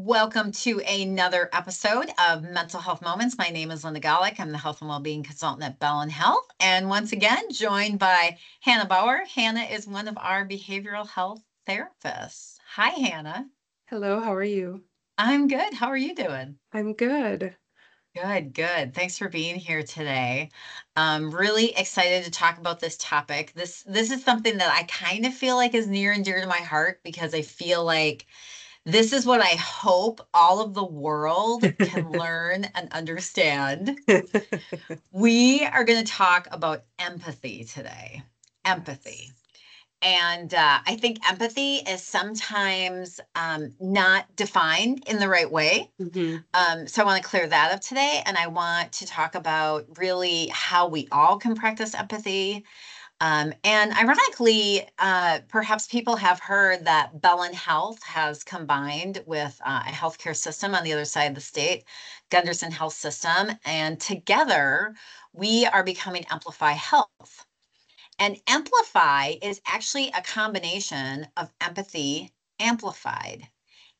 Welcome to another episode of Mental Health Moments. My name is Linda Golick. I'm the Health and Wellbeing Consultant at Bellin Health. And once again, joined by Hannah Bauer. Hannah is one of our behavioral health therapists. Hi, Hannah. Hello, how are you? I'm good. How are you doing? I'm good. Good, good. Thanks for being here today. Really excited to talk about this topic. This is something that I kind of feel like is near and dear to my heart because I feel like this is what I hope all of the world can learn and understand. We are going to talk about empathy today. Empathy. Yes. And I think empathy is sometimes not defined in the right way. hmm So I want to clear that up today. And I want to talk about really how we all can practice empathy, and ironically, perhaps people have heard that Bellin Health has combined with a healthcare system on the other side of the state, Gunderson Health System, and together we are becoming Amplify Health. And Amplify is actually a combination of empathy amplified.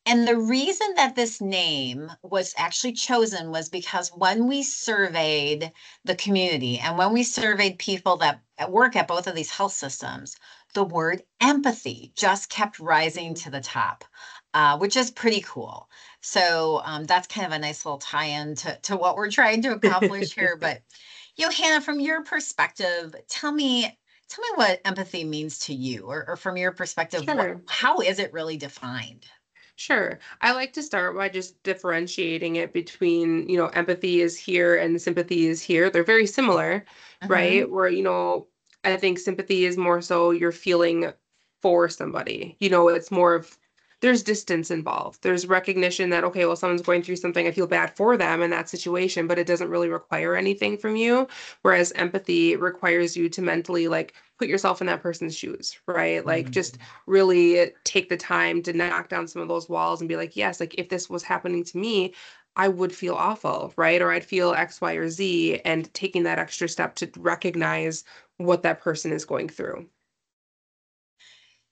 And the reason that this name was actually chosen was because when we surveyed the community and when we surveyed people that work at both of these health systems, the word empathy just kept rising to the top, which is pretty cool. So that's kind of a nice little tie-in to what we're trying to accomplish here. But Hannah, from your perspective, tell me what empathy means to you, or from your perspective, Sure. how is it really defined? Sure. I like to start by just differentiating it between, empathy is here and sympathy is here. They're very similar, Mhm. right? Where, I think sympathy is more so you're feeling for somebody. It's more of there's distance involved. There's recognition that, okay, well, someone's going through something. I feel bad for them in that situation, but it doesn't really require anything from you. Whereas empathy requires you to mentally like put yourself in that person's shoes, right? Like Mhm. just really take the time to knock down some of those walls and be like, yes, like if this was happening to me, I would feel awful, right? Or I'd feel X, Y, or Z, and taking that extra step to recognize what that person is going through.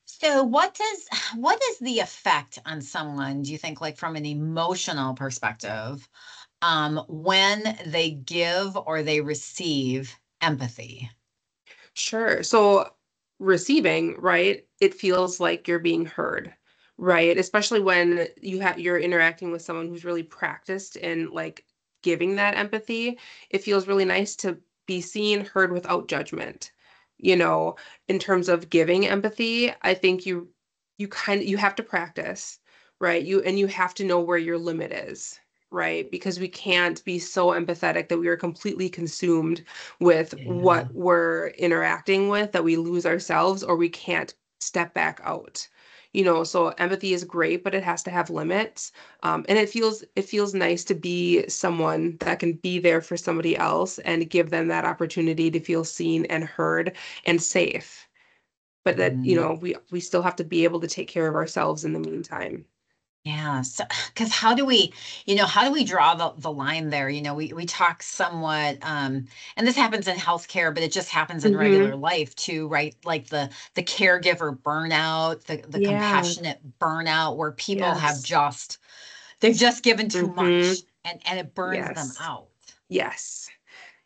So what is the effect on someone, do you think, like from an emotional perspective, when they give or they receive empathy? Sure. So receiving, right? It feels like you're being heard, right? Especially when you're interacting with someone who's really practiced in like giving that empathy. It feels really nice to be seen, heard without judgment. You know, in terms of giving empathy, I think you have to practice, right? You have to know where your limit is, right? Because we can't be so empathetic that we are completely consumed with Yeah. what we're interacting with that we lose ourselves or we can't step back out. So empathy is great, but it has to have limits. And it feels nice to be someone that can be there for somebody else and give them that opportunity to feel seen and heard and safe. But that, Mhm. we still have to be able to take care of ourselves in the meantime. Yeah, so because how do we draw the line there? We talk somewhat, and this happens in healthcare, but it just happens in hmm regular life too, right? Like the caregiver burnout, the Yeah. compassionate burnout, where people Yes. they've just given too hmm much, and it burns them Yes. out. Yes.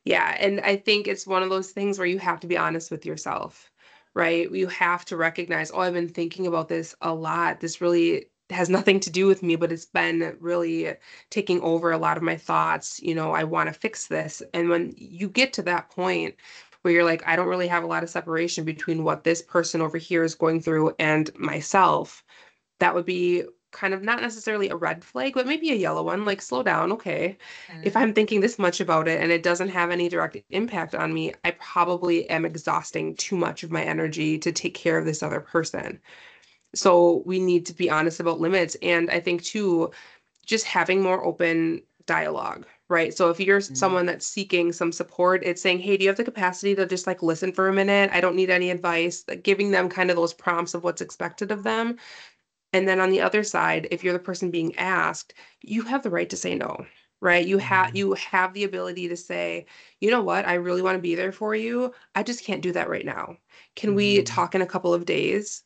Yeah, and I think it's one of those things where you have to be honest with yourself, right? You have to recognize, oh, I've been thinking about this a lot. This really has nothing to do with me, but it's been really taking over a lot of my thoughts. I want to fix this. And when you get to that point where you're like, I don't really have a lot of separation between what this person over here is going through and myself, that would be kind of not necessarily a red flag, but maybe a yellow one. Like, slow down. Okay. If Mhm. I'm thinking this much about it and it doesn't have any direct impact on me, I probably am exhausting too much of my energy to take care of this other person. So we need to be honest about limits. And I think, too, just having more open dialogue, right? So if you're Mhm. someone that's seeking some support, it's saying, hey, do you have the capacity to just like listen for a minute? I don't need any advice, like giving them kind of those prompts of what's expected of them. And then on the other side, if you're the person being asked, you have the right to say no, right? You have Yeah. you have the ability to say, you know what, I really want to be there for you. I just can't do that right now. Can we Mhm. talk in a couple of days?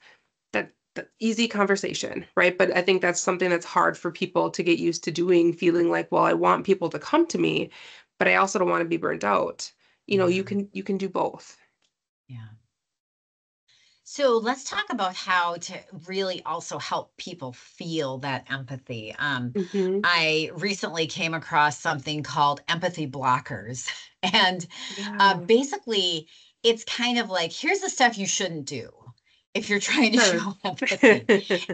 easy conversation, right? But I think that's something that's hard for people to get used to doing, feeling like, well, I want people to come to me, but I also don't want to be burnt out. Yeah. You can do both. Yeah. So let's talk about how to really also help people feel that empathy. Hmm. I recently came across something called empathy blockers. And Yeah, basically, it's kind of like here's the stuff you shouldn't do if you're trying to sure. show empathy.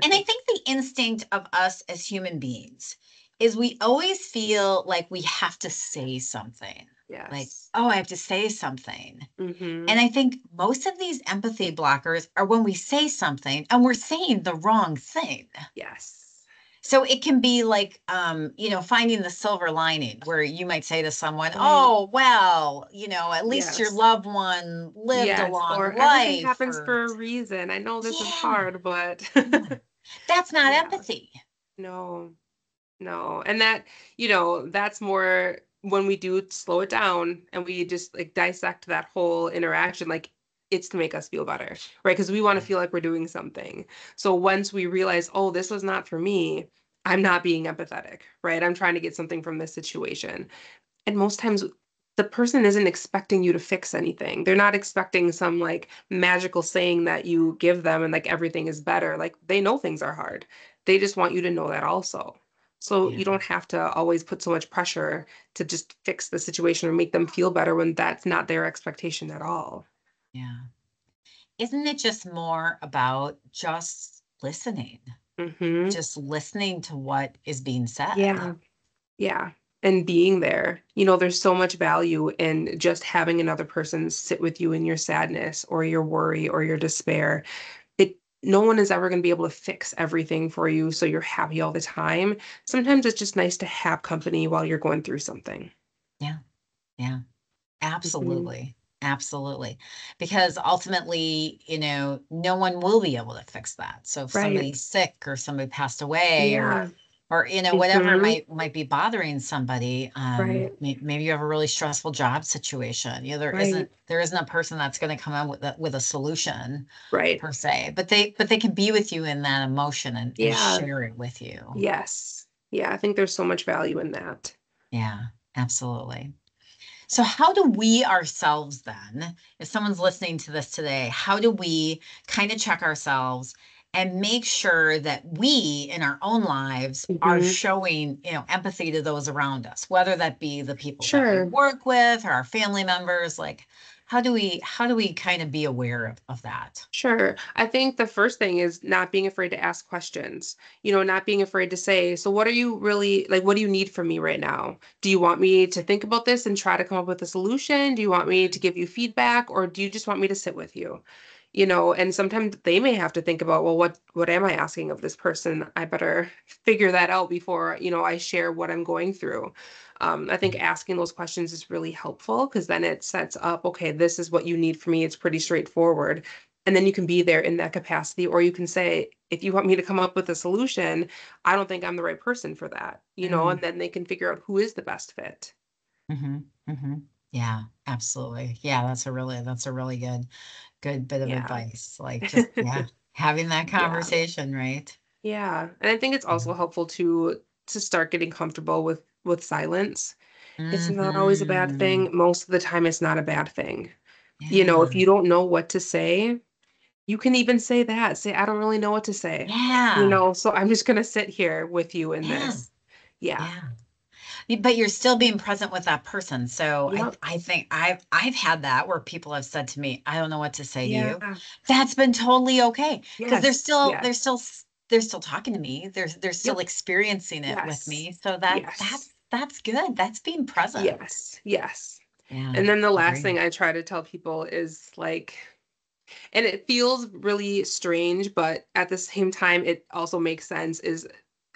And I think the instinct of us as human beings is we always feel like we have to say something, like, Yes. oh, I have to say something. Hmm. And I think most of these empathy blockers are when we say something and we're saying the wrong thing. Yes. So it can be like, finding the silver lining where you might say to someone, Right. oh, well, at least your Yes. loved one lived a Yes. long Or everything life. happens Or, for a reason. I know this is yeah, hard, but yeah, that's not yeah. empathy. No. No. And that, that's more when we do slow it down and we just like dissect that whole interaction, like it's to make us feel better, right? Because we want to Yeah, feel like we're doing something. So once we realize, oh, this was not for me, I'm not being empathetic, right? I'm trying to get something from this situation. And most times the person isn't expecting you to fix anything. They're not expecting some like magical saying that you give them and like everything is better. Like they know things are hard. They just want you to know that also. So yeah, you don't have to always put so much pressure to just fix the situation or make them feel better when that's not their expectation at all. yeah. Isn't it just more about just listening, Hmm. just listening to what is being said? Yeah. Yeah. And being there, there's so much value in just having another person sit with you in your sadness or your worry or your despair. No one is ever going to be able to fix everything for you so you're happy all the time. Sometimes it's just nice to have company while you're going through something. Yeah, yeah. Hmm. Absolutely. Absolutely. Because ultimately, no one will be able to fix that. So if Right. somebody's sick or somebody passed away or Yeah. whatever Hmm. might be bothering somebody, Right. maybe you have a really stressful job situation. There Right. isn't a person that's going to come in with a solution Right. per se, but they can be with you in that emotion and Yeah. share it with you. Yes. Yeah. I think there's so much value in that. Yeah, absolutely. So, how do we ourselves then, if someone's listening to this today, how do we kind of check ourselves and make sure that we in our own lives are Hmm. showing, empathy to those around us, whether that be the people that we Sure. work with or our family members? Like, how do we kind of be aware of that? Sure. I think the first thing is not being afraid to ask questions, not being afraid to say, so what are you really like? What do you need from me right now? Do you want me to think about this and try to come up with a solution? Do you want me to give you feedback or do you just want me to sit with you? And sometimes they may have to think about, well, what am I asking of this person? I better figure that out before, I share what I'm going through. I think asking those questions is really helpful because then it sets up, okay, this is what you need from me. It's pretty straightforward. And then you can be there in that capacity, or you can say, if you want me to come up with a solution, I don't think I'm the right person for that, and Mm, then they can figure out who is the best fit. hmm hmm Yeah, absolutely. Yeah, that's a really good bit of Yeah. advice. Like just, yeah, having that Yeah. conversation, right? Yeah. And I think it's also helpful to start getting comfortable with silence. It's not always a bad Hmm. thing. Most of the time it's not a bad thing. If Yeah. you don't know what to say, you can even say that. Say, I don't really know what to say. Yeah. So I'm just gonna sit here with you in Yeah. this. Yeah. Yeah. But you're still being present with that person. So I Yep. I think I've had that where people have said to me, I don't know what to say to you. Yeah. That's been totally okay because they're Yes. still they're Yes. still they're still talking to me. They're still Yep. experiencing it with Yes. me. So that Yes. that's good. That's being present. Yes. Yes. Yeah. And then the last Agree. thing I try to tell people is like, and it feels really strange, but at the same time, it also makes sense, is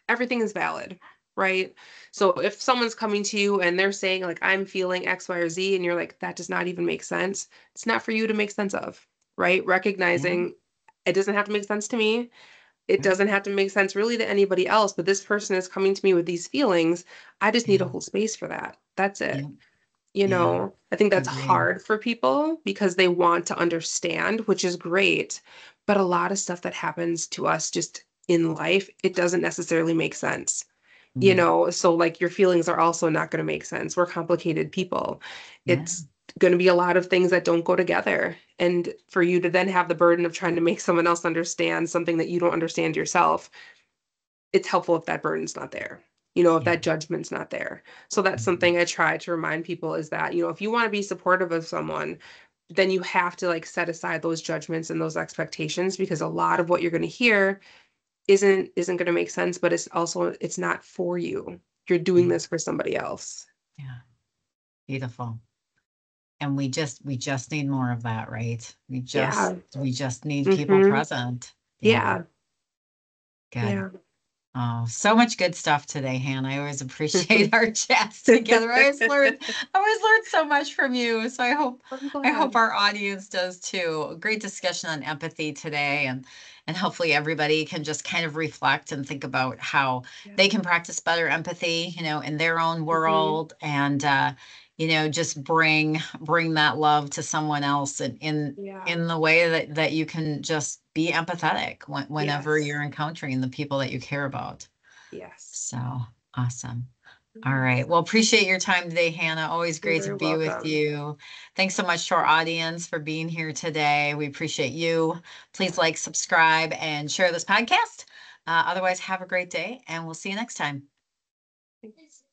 everything is valid, right? So if someone's coming to you and they're saying, like, I'm feeling X, Y, or Z, and you're like, that does not even make sense, it's not for you to make sense of, right? Yeah. Recognizing it doesn't have to make sense to me. It Right. doesn't have to make sense really to anybody else, but this person is coming to me with these feelings. I just need Yeah. a whole space for that. That's Yeah. it. Yeah. I think that's Agreed. hard for people because they want to understand, which is great. But a lot of stuff that happens to us just in life, it doesn't necessarily make sense. Mm, So like your feelings are also not going to make sense. We're complicated people. yeah. It's going to be a lot of things that don't go together. And for you to then have the burden of trying to make someone else understand something that you don't understand yourself, it's helpful if that burden's not there. If Yeah. that judgment's not there. So that's Mhm. something I try to remind people is that, if you want to be supportive of someone, then you have to like set aside those judgments and those expectations because a lot of what you're going to hear isn't going to make sense, but it's not for you. You're doing Yeah. this for somebody else. Yeah. Beautiful. And we just need more of that, right? Yeah. We just need people Hmm. present. Yeah. Yeah. Good. Yeah. Oh, so much good stuff today, Hannah. I always appreciate our chats together. I always learned so much from you. So I'm I hope glad. our audience does too. A great discussion on empathy today, and hopefully everybody can just kind of reflect and think about how Yeah. they can practice better empathy, in their own Hmm. world, and just bring that love to someone else, and Yeah. in the way that you can just be empathetic whenever Yes. you're encountering the people that you care about. Yes. So awesome. All right. Yes. Well, appreciate your time today, Hannah. Always You're great to very be with welcome. you. Thanks so much to our audience for being here today. We appreciate you. Please like, subscribe, and share this podcast. Otherwise, have a great day, and we'll see you next time. Thanks.